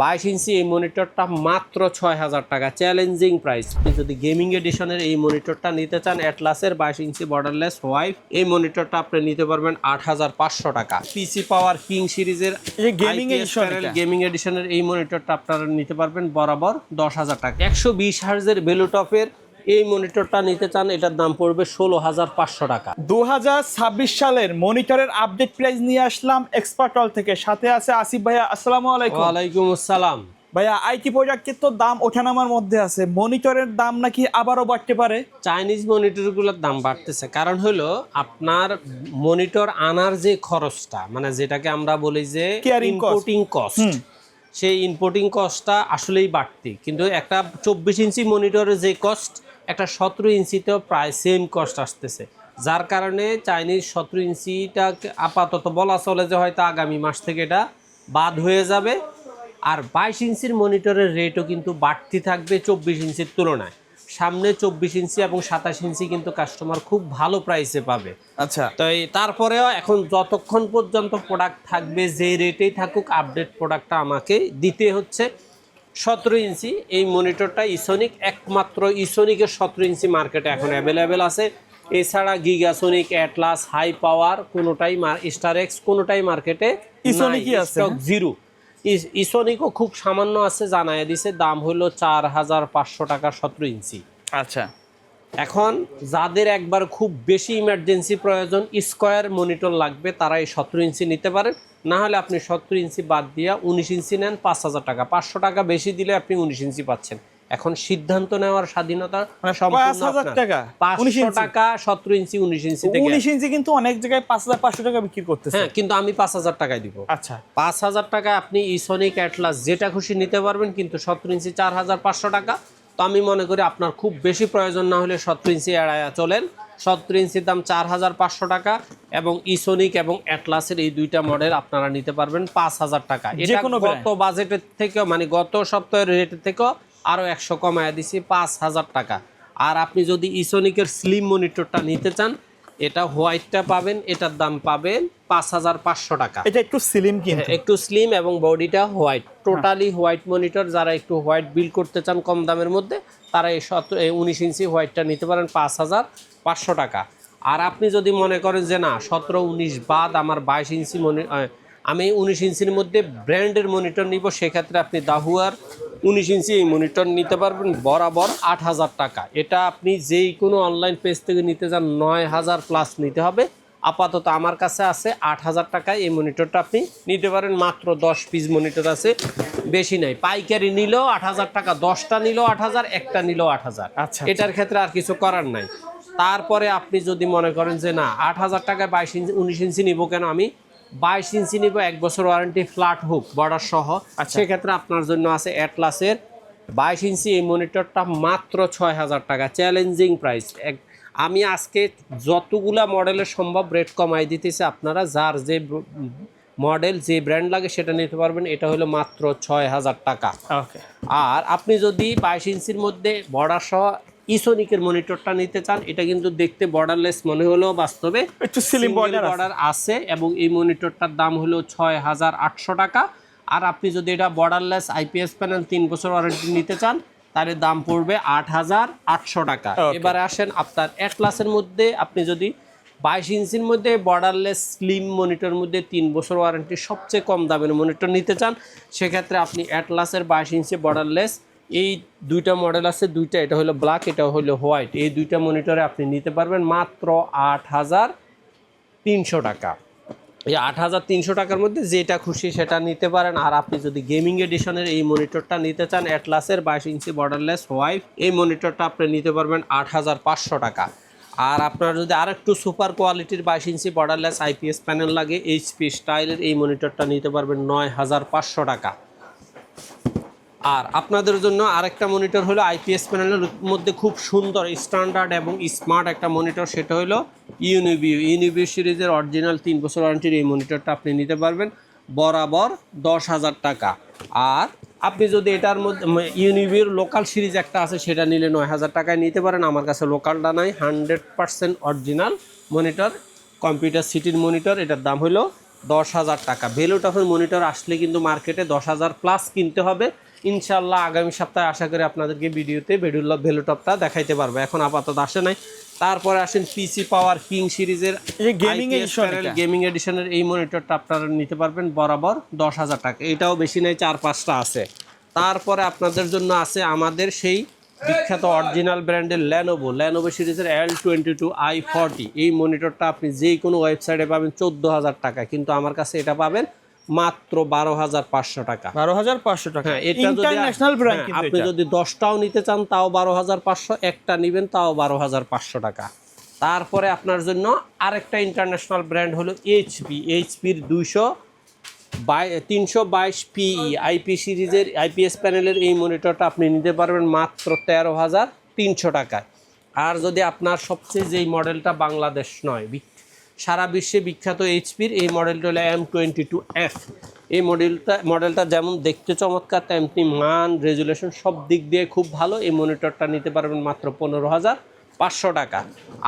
22 ইঞ্চি এই মনিটরটা মাত্র 6000 টাকা, চ্যালেঞ্জিং প্রাইস। আপনি যদি গেমিং এডিশনের এই মনিটরটা নিতে চান, অ্যাটলাসের 22 ইঞ্চি বর্ডারলেস হোয়াইট, এই মনিটরটা আপনি নিতে পারবেন 8500 টাকা। পিসি পাওয়ার কিং সিরিজের গেমিং এডিশনের এই মনিটরটা আপনারা নিতে পারবেন বরাবর 10000 টাকা। 120 হার্জের বেলুটপের এই মনিটরটা নিতে চান, এটার দাম পড়বে 16500 টাকা। 2026 সালের মনিটরের আপডেট প্রাইস নিয়ে আসলাম এক্সপার্ট ওয়াল থেকে। সাথে আছে আসিফ ভাইয়া। আসসালামু আলাইকুম। ওয়ালাইকুম আসসালাম। ভাইয়া, আইটি প্রোডাক্টের তো দাম ওঠানামার মধ্যে আছে, মনিটরের দাম নাকি আবারও বাড়তে পারে? চাইনিজ মনিটরগুলোর দাম বাড়তেছে, কারণ হলো আপনার মনিটর আনার যে খরচটা, মানে যেটাকে আমরা বলি যে ইম্পোর্টিং কস্ট, সেই ইম্পোর্টিং কস্টটা আসলেই বাড়তি। কিন্তু একটা 24 ইঞ্চি মনিটরের যে কস্ট, একটা 17 ইঞ্চিতেও প্রায় সেম কস্ট আসতেছে, যার কারণে চাইনিজ 17 ইঞ্চিটা আপাতত বলা চলে যে হয়তো আগামী মাস থেকে এটা বাদ হয়ে যাবে। আর 22 ইঞ্চির মনিটরের রেটও কিন্তু বাড়তি থাকবে 24 ইঞ্চির তুলনায়। সামনে 24 ইঞ্চি এবং 27 ইঞ্চি কিন্তু কাস্টমার খুব ভালো প্রাইসে পাবে। আচ্ছা, তো তারপরেও এখন যতক্ষণ পর্যন্ত প্রোডাক্ট থাকবে, যে রেটেই থাকুক, আপডেট প্রোডাক্টটা আমাকে দিতে হচ্ছে। 17 ইঞ্চি এই মনিটরটা ইসোনিক, একমাত্র ইসোনিকের 17 ইঞ্চি মার্কেটে এখন অ্যাভেলেবেল আছে। এছাড়া গিগাসোনিক, অ্যাটলাস, হাই পাওয়ার কোনোটাই, স্টার এক্স কোনোটাই মার্কেটে ইসোনিকই আছে, স্টক জিরো। ইসোনিকও খুব সামান্য আছে, জানায় দিছে, দাম হলো 4500 টাকা 17 ইঞ্চি। আচ্ছা, এখন যাদের একবার খুব বেশি ইমার্জেন্সি প্রয়োজন, স্কোয়ার মনিটর লাগবে, তারা এই 17 ইঞ্চি নিতে পারেন। না হলে আপনি 17 ইঞ্চি বাদ দিয়ে 19 ইঞ্চি নেন, 5000 টাকা, 500 টাকা বেশি দিলে আপনি 19 ইঞ্চি পাচ্ছেন। এখন সিদ্ধান্ত নেওয়ার স্বাধীনতা সম্পূর্ণ আপনার। 500 টাকা 17 ইঞ্চি, 19 ইঞ্চি থেকে। 19 ইঞ্চি কিন্তু অনেক জায়গায় 5500 টাকা বিক্রি করতেছে। হ্যাঁ, কিন্তু আমি 5000 টাকায় দিব। আচ্ছা, 5000 টাকা আপনি ইসোনিক, অ্যাটলাস যেটা খুশি নিতে পারবেন, কিন্তু 17 ইঞ্চি 4500 টাকা। তো আমি মনে করি আপনার খুব বেশি প্রয়োজন না হলে 17 ইঞ্চি এড়ায়া চলেন। 17 ইঞ্চির দাম 4500 টাকা, এবং ইসোনিক এবং অ্যাটলাসের এই দুইটা মডেল আপনারা নিতে পারবেন 5000 টাকা। এটা গত বাজেটের থেকে, মানে গত সপ্তাহের রেটের থেকেও আরও 100 কমায় দিছি, 5000 টাকা। আর আপনি যদি ইসোনিকের স্লিম মনিটরটা নিতে চান, এটা হোয়াইটটা পাবেন, এটার দাম পাবেন 5500 টাকা। এটা একটু স্লিম, কিন্তু একটু স্লিম এবং বডিটা হোয়াইট, টোটালি হোয়াইট মনিটর। যারা একটু হোয়াইট বিল করতে চান কম দামের মধ্যে, তারা এই 19 ইঞ্চি হোয়াইটটা নিতে পারেন 5500 টাকা। আর আপনি যদি মনে করেন যে না, 17, 19 বাদ আমার 22 ইঞ্চি আমি 19 ইঞ্চির মধ্যে ব্র্যান্ডের মনিটর নিব, সেক্ষেত্রে আপনি দাহুয়ার 19 ইঞ্চি এই মনিটর নিতে পারবেন বরাবর 8000 টাকা। এটা আপনি যেই কোনো অনলাইন পেজ থেকে নিতে যান 9000 প্লাস নিতে হবে। আপাতত আমার কাছে আছে 8000 টাকায় এই মনিটরটা আপনি নিতে পারেন। মাত্র 10 পিস মনিটর আছে, বেশি নাই। পাইকারি নিলেও 8000 টাকা, 10টা নিলেও 8000, একটা নিলেও 8000। আচ্ছা, এটার ক্ষেত্রে আর কিছু করার নাই। তারপরে আপনি যদি মনে করেন যে না, 8000 টাকায় 22 ইঞ্চি 19 ইঞ্চি নিব কেন, আমি 22 ইঞ্চি নিব, 1 বছর ওয়ারেন্টি, ফ্ল্যাট হুক বর্ডার সহ। সেক্ষেত্রে আপনার জন্য আছে অ্যাটলাসের 22 ইঞ্চি এই মনিটরটা মাত্র 6000 টাকা, চ্যালেঞ্জিং প্রাইস। আমি আজকে যতগুলা মডেলের সম্ভব রেট কমাই দিতেছি, আপনারা যার যে মডেল, যে ব্র্যান্ড লাগে সেটা নিতে পারবেন। এটা হলো মাত্র 6000 টাকা। আর আপনি যদি 22 ইঞ্চির মধ্যে বর্ডার সহ ইসোনিকের মনিটরটা নিতে চান, এটা কিন্তু দেখতে বর্ডারলেস মনে হলেও বাস্তবে একটু স্লিম বর্ডার আছে, এবং এই মনিটরটার দাম হলো 6800 টাকা। আর আপনি যদি এটা বর্ডারলেস আইপিএস প্যানেল 3 বছর ওয়ারেন্টি নিতে চান, তার দাম পড়বে 8800 টাকা। এবারে আসেন আপনার অ্যাটলাসের মধ্যে, আপনি যদি 22 ইঞ্চির মধ্যে বর্ডারলেস স্লিম মনিটর মধ্যে 3 বছর ওয়ারেন্টি সবচেয়ে কম দামের মনিটর নিতে চান, সেক্ষেত্রে আপনি অ্যাটলাসের 22 ইঞ্চি বর্ডারলেস এই দুইটা মডেল আছে, দুইটা, এটা হলো ব্ল্যাক, এটা হলো হোয়াইট, এই দুইটা মনিটরে আপনি নিতে পারবেন মাত্র 8300 টাকা। এই 8300 টাকার মধ্যে যেটা খুশি সেটা নিতে পারেন। আর আপনি যদি গেমিং এডিশনের এই মনিটরটা নিতে চান, অ্যাটলাসের 22 ইঞ্চি বর্ডারলেস হোয়াইট, এই মনিটরটা আপনি নিতে পারবেন 8500 টাকা। আর আপনার যদি আর একটু সুপার কোয়ালিটির 22 ইঞ্চি বর্ডারলেস আইপিএস প্যানেল লাগে, এইচপি স্টাইলের এই মনিটরটা নিতে পারবেন 9500 টাকা। আর আপনাদের জন্য আরেকটা মনিটর হলো আইপিএস প্যানেলের মধ্যে খুব সুন্দর, স্ট্যান্ডার্ড এবং স্মার্ট একটা মনিটর, সেটা হলো ইউনিভিউ সিরিজের অরিজিনাল 3 বছর ওয়ারেন্টির এই মনিটরটা আপনি নিতে পারবেন বরাবর 10,000 টাকা। আর আপনি যদি এটার মধ্যে ইউনিভিউর লোকাল সিরিজ একটা আছে, সেটা নিলে 9000 টাকায় নিতে পারেন। আমার কাছে লোকালটা নাই, 100% অরিজিনাল মনিটর, কম্পিউটার সিটির মনিটর, এটার দাম হলো 10,000 টাকা। ভেলোটপের মনিটর আসলে কিন্তু মার্কেটে 10,000 প্লাস কিনতে হবে। ইনশাল্লাহ আগামী সপ্তাহে আশা করি আপনাদেরকে ভিডিওতে ভেলোটপটা দেখাইতে পারবো। এখন আপাতত আসে নাই। তারপরে আসেন পিসি পাওয়ার কিং সিরিজের গেমিং এডিশনের এই মনিটরটা আপনারা নিতে পারবেন বরাবর 10,000 টাকা। এটাও বেশি নেই, 4-5টা আছে। তারপরে আপনাদের জন্য আছে আমাদের সেই বিখ্যাত অরিজিনাল ব্র্যান্ডের ল্যানোভো সিরিজের L22i40। এই মনিটরটা আপনি যেই কোনো ওয়েবসাইটে পাবেন 14,000 টাকা, কিন্তু আমার কাছে এটা পাবেন মাত্র 12,500 টাকা। 12,500 টাকা। হ্যাঁ, এটা যদি ইন্টারন্যাশনাল ব্র্যান্ড, কিন্তু আপনি যদি 10টাও নিতে চান তাও 12,500, একটা নেবেন তাও 12,500 টাকা। তারপরে আপনার জন্য আরেকটা ইন্টারন্যাশনাল ব্র্যান্ড হলো এইচপির 322 পিই আইপি সিরিজের আইপিএস প্যানেলের এই মনিটরটা আপনি নিতে পারবেন মাত্র 13,300 টাকায়। আর যদি আপনার সবচেয়ে যেই মডেলটা বাংলাদেশ নয়, সারা বিশ্বে বিখ্যাত এইচপির এই মডেলটা হলো M22F। এই মডেলটা যেমন দেখতে চমৎকার, তেমনি মান, রেজুলেশন সব দিক দিয়ে খুব ভালো। এই মনিটরটা নিতে পারবেন মাত্র 15,500 টাকা।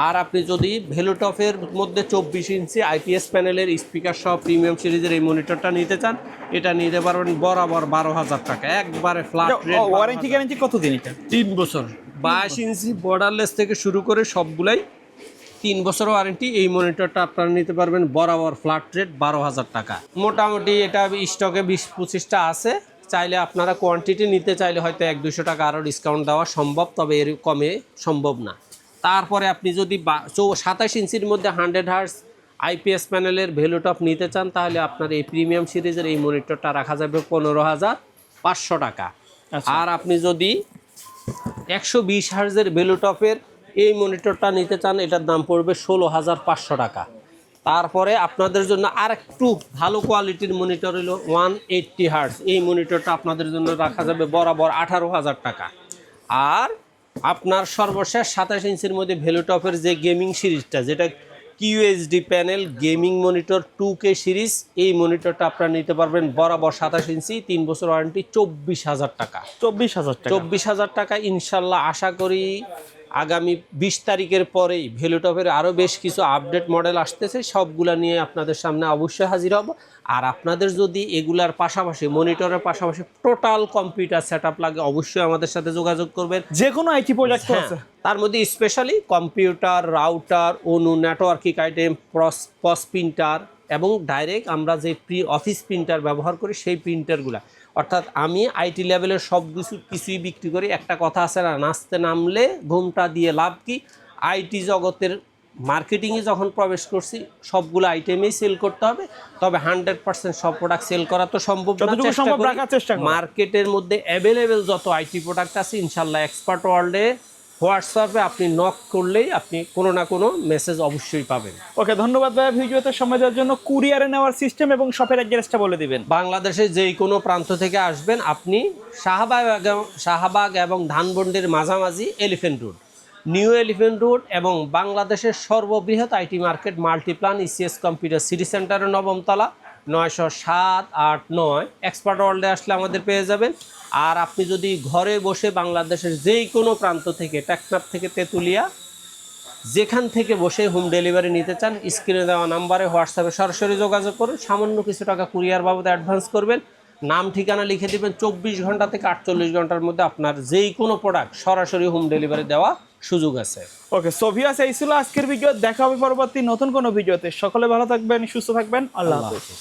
আর আপনি যদি ভেলোটপের মধ্যে 24 ইঞ্চি আইপিএস প্যানেলের স্পিকার সহ প্রিমিয়াম সিরিজের এই মনিটরটা নিতে চান, এটা নিতে পারবেন বরাবর 12,000 টাকা, একবারে ফ্ল্যাট রেট। ওয়ারেন্টি গ্যারান্টি কতদিন এটা? 3 বছর। 22 ইঞ্চি বর্ডারলেস থেকে শুরু করে সবগুলাই 3 বছর ওয়ারেন্টি। এই মনিটরটা আপনারা নিতে পারবেন বরাবর ফ্ল্যাট রেট 12,000 টাকা। মোটামুটি এটা স্টকে 20-25টা আছে। চাইলে আপনারা কোয়ান্টিটি নিতে চাইলে হয়তো 100-200 টাকা আরও ডিসকাউন্ট দেওয়া সম্ভব, তবে এর কমে সম্ভব না। তারপরে আপনি যদি 27 ইঞ্চির মধ্যে 100 হার্টজ আইপিএস প্যানেলের ভেলোটপ নিতে চান, তাহলে আপনার এই প্রিমিয়াম সিরিজের এই মনিটরটা রাখা যাবে 15,500 টাকা। আর আপনি যদি 120 হার্টজের ভেলোটপের এই মনিটরটা নিতে চান, এটার দাম পড়বে 16,500 টাকা। তারপরে আপনাদের জন্য আর একটু ভালো কোয়ালিটির মনিটর হলো 180 হার্টজ। এই মনিটরটা আপনাদের জন্য রাখা যাবে বরাবর 18,000 টাকা। আর আপনার সর্বশেষ 27 ইঞ্চির মধ্যে ভেলোটপের যে গেমিং সিরিজটা, যেটা QHD panel gaming monitor 2K series, এই মনিটরটা আপনারা নিতে পারবেন বরাবর 27 ইঞ্চি 3 বছর ওয়ারেন্টি 24,000 টাকা। 24,000 টাকা। ইনশাল্লাহ আশা করি আগামী 20 তারিখের পরেই ভেলোটপের আরও বেশ কিছু আপডেট মডেল আসতেছে, সবগুলা নিয়ে আপনাদের সামনে অবশ্যই হাজির হব। আর আপনাদের যদি এগুলার পাশাপাশি মনিটরের পাশাপাশি টোটাল কম্পিউটার সেটআপ লাগে, অবশ্যই আমাদের সাথে যোগাযোগ করবেন। যে কোনো আইটি প্রোডাক্ট আছে, তার মধ্যে স্পেশালি কম্পিউটার, রাউটার, অনু, নেটওয়ার্কিং আইটেম, পস প্রিন্টার এবং ডাইরেক্ট আমরা যে অফিস প্রিন্টার ব্যবহার করি সেই প্রিন্টারগুলা, অর্থাৎ আমি আইটি লেভেলের সব কিছুই বিক্রি করি। একটা কথা আছে না, নাচতে নামলে ঘুমটা দিয়ে লাভ কি। আইটি জগতের মার্কেটিংয়ে যখন প্রবেশ করছি, সবগুলো আইটেমেই সেল করতে হবে, তবে 100% সব প্রোডাক্ট সেল করা তো সম্ভব না। মার্কেটের মধ্যে অ্যাভেলেবেল যত আইটি প্রোডাক্ট আছে, ইনশাল্লাহ এক্সপার্ট ওয়ার্ল্ডে হোয়াটসঅ্যাপে আপনি নক করলেই আপনি কোনো না কোনো মেসেজ অবশ্যই পাবেন। ওকে, ধন্যবাদ ভাইয়া ভিডিওতে সময় দেওয়ার জন্য। কুরিয়ারে নেওয়ার সিস্টেম এবং শপের অ্যাড্রেসটা বলে দিবেন। বাংলাদেশের যেই কোনো প্রান্ত থেকে আসবেন আপনি শাহবাগ এবং ধানমন্ডির মাঝামাঝি elephant road, new elephant road এবং বাংলাদেশের সর্ববৃহৎ IT market Multiplan ECS computer city সেন্টারের 9ম তলা, 907-8-9 এক্সপার্ট ওয়ার্ল্ডে আসলে আমাদের পেয়ে যাবেন। আর আপনি যদি ঘরে বসে বাংলাদেশের যেই কোনো প্রান্ত থেকে, টেকনাফ থেকে তেঁতুলিয়া, যেখান থেকে বসে হোম ডেলিভারি নিতে চান, স্ক্রিনে দেওয়া নাম্বারে হোয়াটসঅ্যাপে সরাসরি যোগাযোগ করুন। সামান্য কিছু টাকা কুরিয়ার বাবদ অ্যাডভান্স করবেন, নাম ঠিকানা লিখে দিবেন। 24 ঘন্টা থেকে 48 ঘন্টার মধ্যে আপনার যেই কোনো প্রোডাক্ট সরাসরি হোম ডেলিভারি দেওয়া সুযোগ আছে। ওকে, সো ভিউয়ার্স, এই ছিল আজকের ভিডিও। দেখা হবে পরবর্তী নতুন কোনো ভিডিওতে। সকলে ভালো থাকবেন, সুস্থ থাকবেন। আল্লাহ হাফেজ।